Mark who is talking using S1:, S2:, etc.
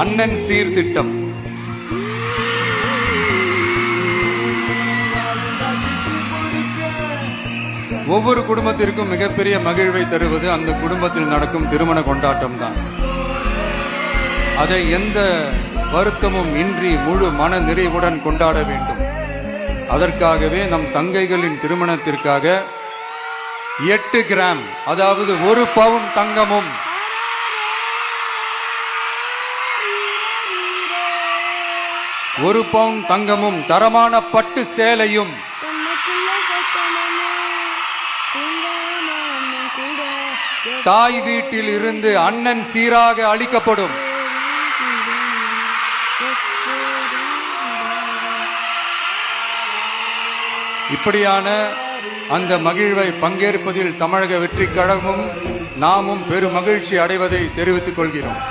S1: அண்ணன் சீர்திட்டம். ஒவ்வொரு குடும்பத்திற்கும் மிகப்பெரிய மகிழ்வை தருவது அந்த குடும்பத்தில் நடக்கும் திருமண கொண்டாட்டம் தான். அதை எந்த வருத்தமும் இன்றி முழு மன நிறைவுடன் கொண்டாட வேண்டும். அதற்காகவே நம் தங்கைகளின் திருமணத்திற்காக 8 கிராம், அதாவது 1 பவுன் தங்கமும் 1 பவுன் தங்கமும் தரமான பட்டு சேலையும் தாய் வீட்டில் இருந்து அண்ணன் சீராக அளிக்கப்படும். இப்படியான அந்த மகிழ்வை பங்கேற்பதில் தமிழக வெற்றிக் கழகமும் நாமும் பெரும் மகிழ்ச்சி அடைவதை தெரிவித்துக் கொள்கிறோம்.